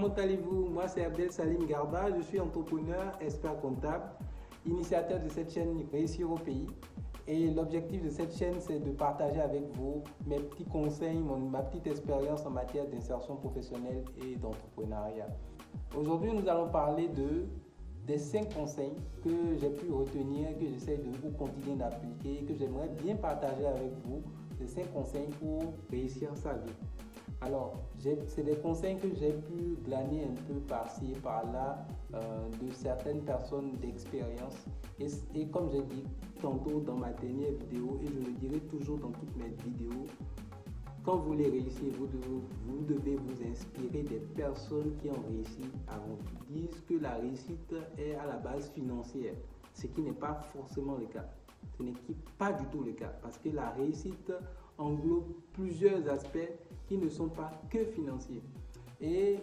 comment allez-vous? Moi, c'est Abdel Salim Garba, je suis entrepreneur, expert comptable, initiateur de cette chaîne Réussir au pays. Et l'objectif de cette chaîne, c'est de partager avec vous mes petits conseils, ma petite expérience en matière d'insertion professionnelle et d'entrepreneuriat. Aujourd'hui, nous allons parler des 5 conseils que j'ai pu retenir, que j'essaie au quotidien d'appliquer, que j'aimerais bien partager avec vous, ces 5 conseils pour réussir sa vie. Alors, c'est des conseils que j'ai pu glaner un peu par-ci et par-là de certaines personnes d'expérience. Et comme j'ai dit tantôt dans ma dernière vidéo, et je le dirai toujours dans toutes mes vidéos, quand vous voulez réussir, vous devez vous inspirer des personnes qui ont réussi avant vous. Ils disent que la réussite est à la base financière, ce qui n'est pas forcément le cas. Ce n'est pas du tout le cas, parce que la réussite englobe plusieurs aspects qui ne sont pas que financiers. Et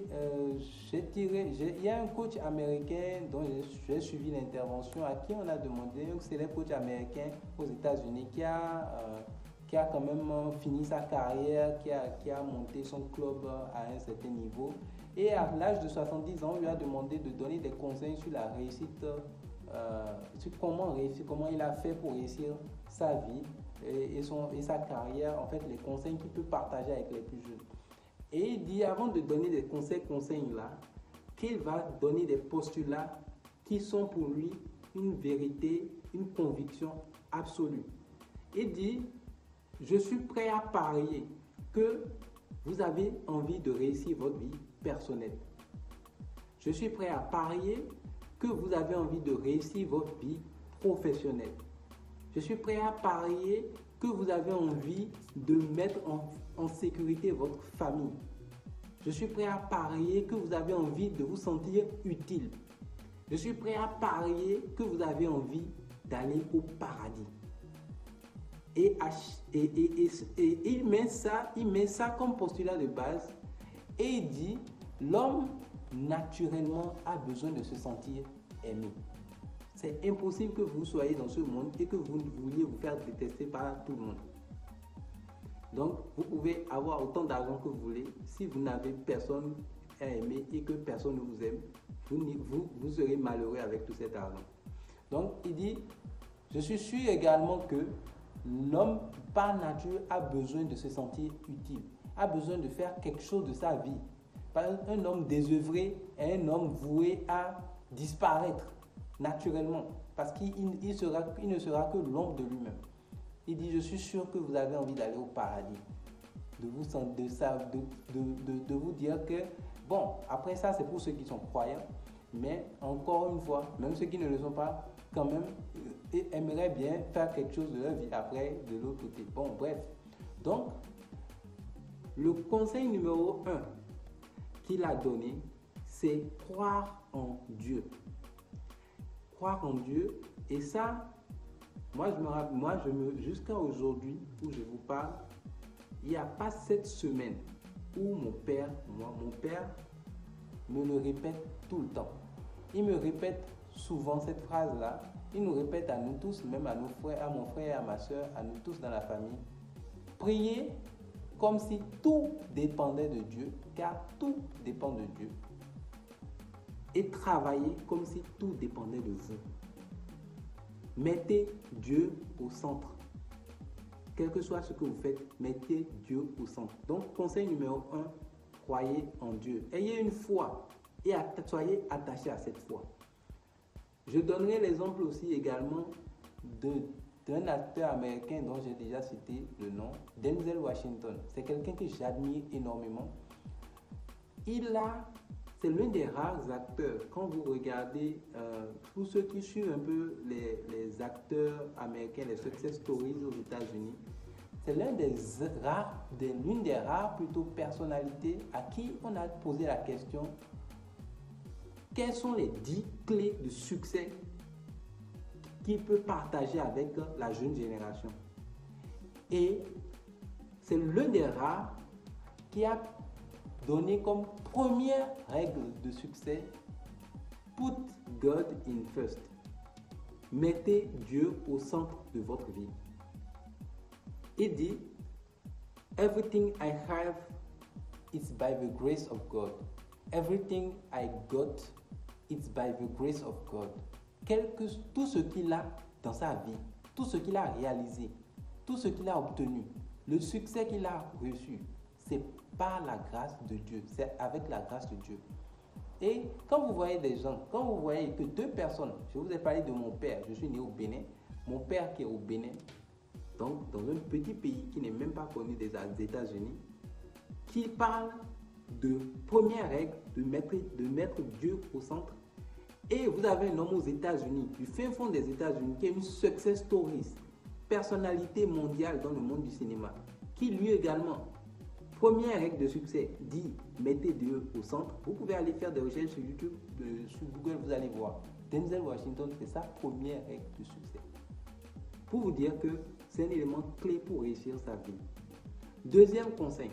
il y a un coach américain dont j'ai suivi l'intervention, à qui on a demandé, un célèbre coach américain aux États-Unis qui a quand même fini sa carrière, qui a monté son club à un certain niveau. Et à l'âge de 70 ans, on lui a demandé de donner des conseils sur la réussite, sur comment réussir, comment il a fait pour réussir sa vie et sa carrière, en fait, les conseils qu'il peut partager avec les plus jeunes. Et il dit, avant de donner des conseils là, qu'il va donner des postulats qui sont pour lui une vérité, une conviction absolue. Il dit, je suis prêt à parier que vous avez envie de réussir votre vie personnelle. Je suis prêt à parier que vous avez envie de réussir votre vie professionnelle. Je suis prêt à parier que vous avez envie de mettre en sécurité votre famille. Je suis prêt à parier que vous avez envie de vous sentir utile. Je suis prêt à parier que vous avez envie d'aller au paradis. Et il met ça comme postulat de base et il dit, l'homme naturellement a besoin de se sentir aimé. C'est impossible que vous soyez dans ce monde et que vous vouliez vous faire détester par tout le monde. Donc, vous pouvez avoir autant d'argent que vous voulez. Si vous n'avez personne à aimer et que personne ne vous aime, vous serez malheureux avec tout cet argent. Donc, il dit, je suis sûr également que l'homme, par nature, a besoin de se sentir utile, a besoin de faire quelque chose de sa vie. Un homme désœuvré est un homme voué à disparaître naturellement, parce qu'il ne sera que l'ombre de lui-même. Il dit, je suis sûr que vous avez envie d'aller au paradis, de vous dire que, bon, après ça, c'est pour ceux qui sont croyants, mais encore une fois, même ceux qui ne le sont pas, quand même, aimeraient bien faire quelque chose de leur vie après, de l'autre côté. Bon, bref. Donc, le conseil numéro 1 qu'il a donné, c'est croire en Dieu. Croire en Dieu, et ça, jusqu'à aujourd'hui où je vous parle, il n'y a pas cette semaine où mon père me le répète tout le temps. Il me répète souvent cette phrase-là. Il nous répète à nous tous, même à nos frères, à mon frère et à ma soeur, à nous tous dans la famille. Priez comme si tout dépendait de Dieu, car tout dépend de Dieu. Et travaillez comme si tout dépendait de vous. Mettez Dieu au centre. Quel que soit ce que vous faites, mettez Dieu au centre. Donc, conseil numéro 1, croyez en Dieu. Ayez une foi et soyez attachés à cette foi. Je donnerai l'exemple aussi également d'un acteur américain dont j'ai déjà cité le nom, Denzel Washington. C'est quelqu'un que j'admire énormément. C'est l'un des rares acteurs, quand vous regardez, tous ceux qui suivent un peu les acteurs américains, les success stories aux États-Unis, c'est l'une des rares plutôt personnalités à qui on a posé la question, quelles sont les 10 clés de succès qu'il peut partager avec la jeune génération? Et c'est l'un des rares qui a donné comme première règle de succès, put God in first. Mettez Dieu au centre de votre vie. Il dit, everything I have is by the grace of God. Everything I got, it's by the grace of God. Tout ce qu'il a dans sa vie, tout ce qu'il a réalisé, tout ce qu'il a obtenu, le succès qu'il a reçu, c'est par la grâce de Dieu, c'est avec la grâce de Dieu. Et quand vous voyez des gens, quand vous voyez que deux personnes, je vous ai parlé de mon père, je suis né au Bénin, mon père qui est au Bénin, donc dans un petit pays qui n'est même pas connu des États-Unis, qui parle de première règle de mettre Dieu au centre. Et vous avez un homme aux États-Unis, du fin fond des États-Unis, qui est une success story, personnalité mondiale dans le monde du cinéma, qui lui également, première règle de succès, dit mettez Dieu au centre. Vous pouvez aller faire des recherches sur YouTube, sur Google, vous allez voir. Denzel Washington, c'est sa première règle de succès. Pour vous dire que c'est un élément clé pour réussir sa vie. Deuxième conseil,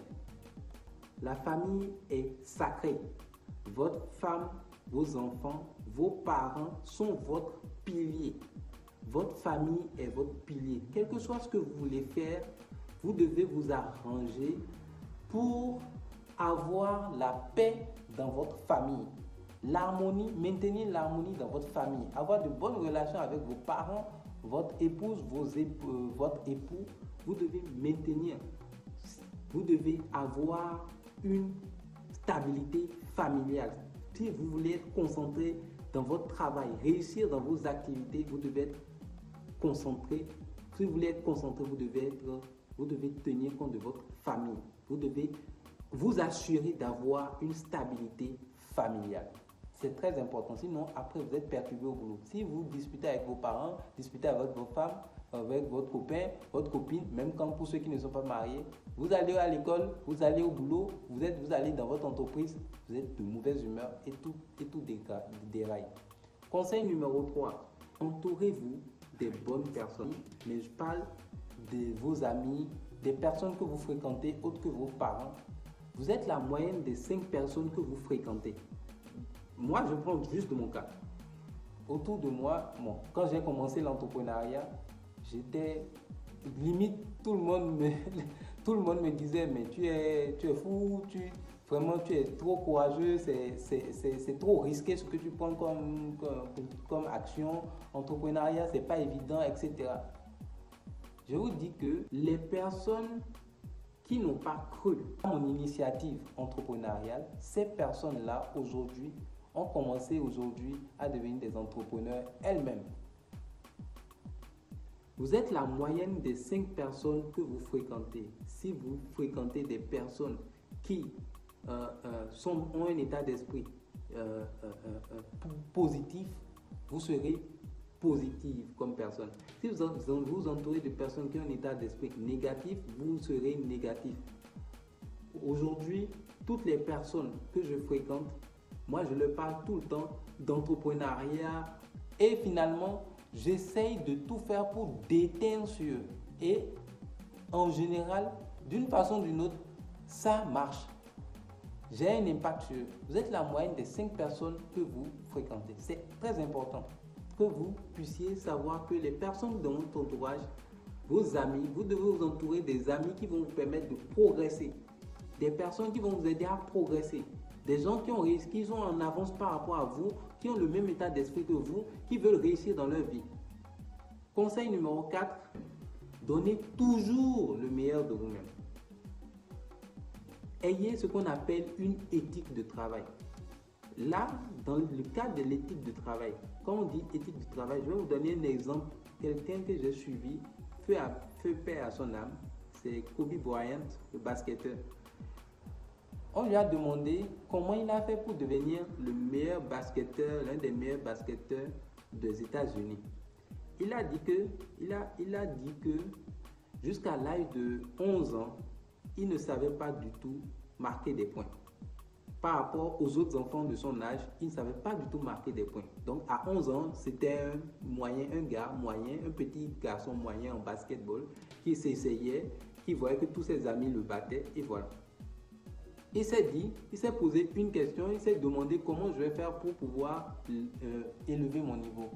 la famille est sacrée. Votre femme, vos enfants, vos parents sont votre pilier. Votre famille est votre pilier. Quel que soit ce que vous voulez faire, vous devez vous arranger pour avoir la paix dans votre famille. L'harmonie, maintenir l'harmonie dans votre famille. Avoir de bonnes relations avec vos parents, votre épouse, votre époux. Vous devez maintenir. Vous devez avoir une stabilité familiale. Si vous voulez être concentré dans votre travail, réussir dans vos activités, vous devez être concentré. Si vous voulez être concentré, vous devez tenir compte de votre famille. Vous devez vous assurer d'avoir une stabilité familiale. C'est très important. Sinon, après, vous êtes perturbé au boulot. Si vous disputez avec vos parents, disputez avec votre femme, avec votre copain, votre copine, même quand pour ceux qui ne sont pas mariés, vous allez à l'école, vous allez au boulot, vous allez dans votre entreprise, vous êtes de mauvaise humeur et tout déraille. Conseil numéro 3, entourez-vous des bonnes personnes. Mais je parle de vos amis, des personnes que vous fréquentez, autres que vos parents. Vous êtes la moyenne des 5 personnes que vous fréquentez. Moi, je prends juste de mon cas. Autour de moi, quand j'ai commencé l'entrepreneuriat, j'étais limite, tout le monde me disait, mais tu es fou, vraiment tu es trop courageux, c'est trop risqué ce que tu prends comme action, entrepreneuriat, c'est pas évident, etc. Je vous dis que les personnes qui n'ont pas cru à mon initiative entrepreneuriale, ces personnes-là aujourd'hui ont commencé à devenir des entrepreneurs elles-mêmes. Vous êtes la moyenne des 5 personnes que vous fréquentez. Si vous fréquentez des personnes qui ont un état d'esprit positif, vous serez positive comme personne. Si vous entourez de personnes qui ont un état d'esprit négatif, vous serez négatif. Aujourd'hui, toutes les personnes que je fréquente, moi je leur parle tout le temps d'entrepreneuriat et finalement, j'essaye de tout faire pour déteindre sur eux. Et en général, d'une façon ou d'une autre, ça marche. J'ai un impact sur eux. Vous êtes la moyenne des 5 personnes que vous fréquentez. C'est très important que vous puissiez savoir que les personnes dans votre entourage, vos amis, vous devez vous entourer des amis qui vont vous permettre de progresser. Des personnes qui vont vous aider à progresser. Des gens qui sont en avance par rapport à vous, qui ont le même état d'esprit que vous, qui veulent réussir dans leur vie. Conseil numéro 4, donnez toujours le meilleur de vous-même. Ayez ce qu'on appelle une éthique de travail. Là, dans le cadre de l'éthique de travail, quand on dit éthique de travail, je vais vous donner un exemple. Quelqu'un que j'ai suivi, feu paix à son âme, c'est Kobe Bryant, le basketteur. On lui a demandé comment il a fait pour devenir le meilleur basketteur, l'un des meilleurs basketteurs des États-Unis. Il a dit que jusqu'à l'âge de 11 ans, il ne savait pas du tout marquer des points. Par rapport aux autres enfants de son âge, il ne savait pas du tout marquer des points. Donc à 11 ans, c'était un petit garçon moyen en basketball qui s'essayait, qui voyait que tous ses amis le battaient et voilà. Il s'est posé une question, il s'est demandé comment je vais faire pour pouvoir élever mon niveau.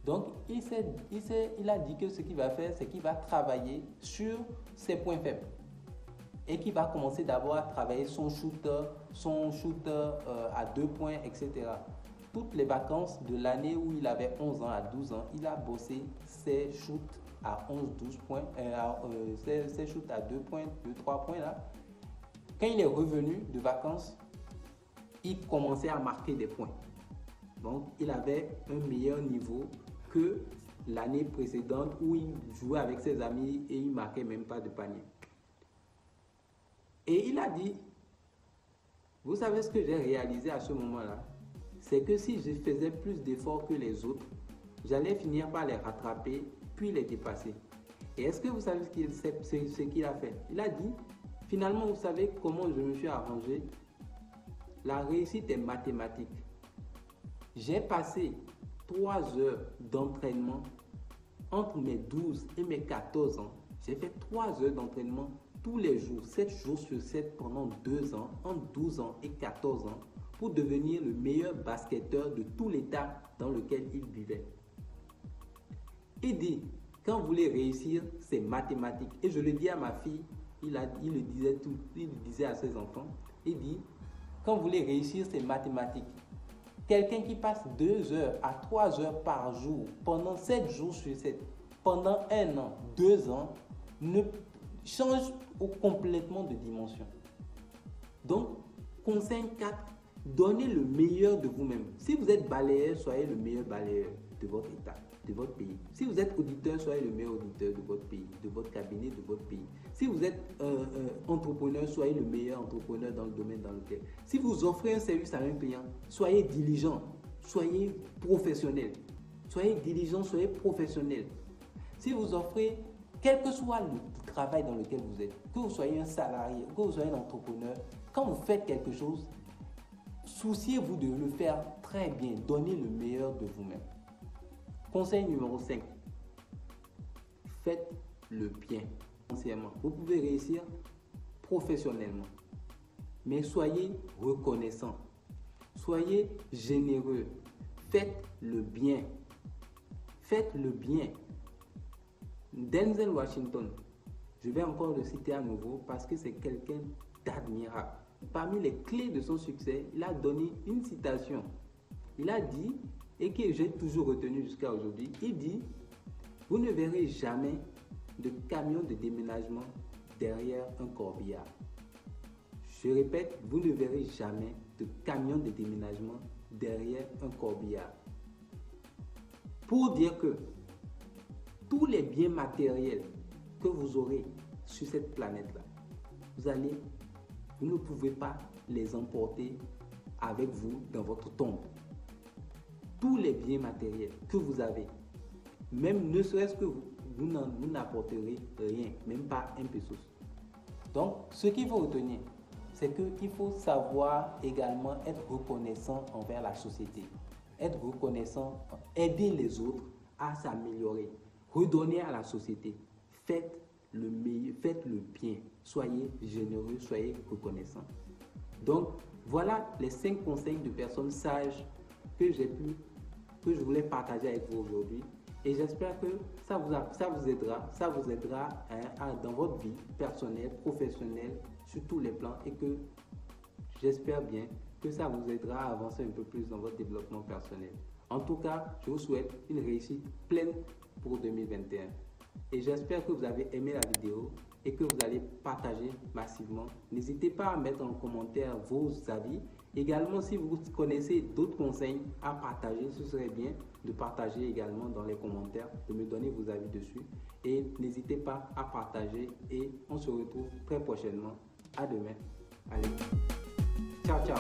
Donc il a dit que ce qu'il va faire, c'est qu'il va travailler sur ses points faibles. et qui va commencer d'abord à travailler son shooter à 2 points, etc. Toutes les vacances de l'année où il avait 11 ans à 12 ans, il a bossé ses shoots à 11-12 points, ses shoots à 2 points, 2-3 points là. Quand il est revenu de vacances, il commençait à marquer des points. Donc, il avait un meilleur niveau que l'année précédente où il jouait avec ses amis et il ne marquait même pas de panier. Et il a dit, vous savez ce que j'ai réalisé à ce moment-là? C'est que si je faisais plus d'efforts que les autres, j'allais finir par les rattraper puis les dépasser. Et est-ce que vous savez ce qu'il a fait? Il a dit, finalement, vous savez comment je me suis arrangé? La réussite est mathématique. J'ai passé 3 heures d'entraînement entre mes 12 et mes 14 ans. J'ai fait 3 heures d'entraînement tous les jours, 7 jours sur 7 pendant 2 ans, entre 12 ans et 14 ans, pour devenir le meilleur basketteur de tout l'État dans lequel il vivait. Il dit, quand vous voulez réussir, c'est mathématique. Et je le dis à ma fille, il le disait à ses enfants, il dit, quand vous voulez réussir, c'est mathématique. Quelqu'un qui passe 2 heures à 3 heures par jour, pendant 7 jours sur 7, pendant 1 an, 2 ans, ne change complètement de dimension. Donc, conseil 4, donnez le meilleur de vous-même. Si vous êtes balayeur, soyez le meilleur balayeur de votre état, de votre pays. Si vous êtes auditeur, soyez le meilleur auditeur de votre pays, de votre cabinet, de votre pays. Si vous êtes entrepreneur, soyez le meilleur entrepreneur dans le domaine dans lequel. Si vous offrez un service à un client, soyez diligent, soyez professionnel. Soyez diligent, soyez professionnel. Si vous offrez, quel que soit le travail dans lequel vous êtes, que vous soyez un salarié, que vous soyez un entrepreneur, quand vous faites quelque chose, souciez-vous de le faire très bien. Donnez le meilleur de vous-même. Conseil numéro 5. Faites le bien. Vous pouvez réussir professionnellement, mais soyez reconnaissant. Soyez généreux. Faites le bien. Faites le bien. Denzel Washington, je vais encore le citer à nouveau parce que c'est quelqu'un d'admirable. Parmi les clés de son succès, il a donné une citation. Il a dit, et que j'ai toujours retenu jusqu'à aujourd'hui, il dit, vous ne verrez jamais de camion de déménagement derrière un corbillard. Je répète, vous ne verrez jamais de camion de déménagement derrière un corbillard. Pour dire que tous les biens matériels que vous aurez sur cette planète-là, vous ne pouvez pas les emporter avec vous dans votre tombe. Tous les biens matériels que vous avez, même ne serait-ce que vous n'apporterez rien, même pas un pesos. Donc, ce qu'il faut retenir, c'est qu'il faut savoir également être reconnaissant envers la société. Être reconnaissant, aider les autres à s'améliorer, redonner à la société. Faites le meilleur, faites le bien. Soyez généreux, soyez reconnaissants. Donc, voilà les 5 conseils de personnes sages que je voulais partager avec vous aujourd'hui. Et j'espère que ça vous aidera dans votre vie personnelle, professionnelle, sur tous les plans, et que j'espère bien que ça vous aidera à avancer un peu plus dans votre développement personnel. En tout cas, je vous souhaite une réussite pleine pour 2021. Et j'espère que vous avez aimé la vidéo et que vous allez partager massivement. N'hésitez pas à mettre en commentaire vos avis. Également, si vous connaissez d'autres conseils à partager, ce serait bien de partager également dans les commentaires, de me donner vos avis dessus. Et n'hésitez pas à partager et on se retrouve très prochainement. À demain. Allez, ciao, ciao.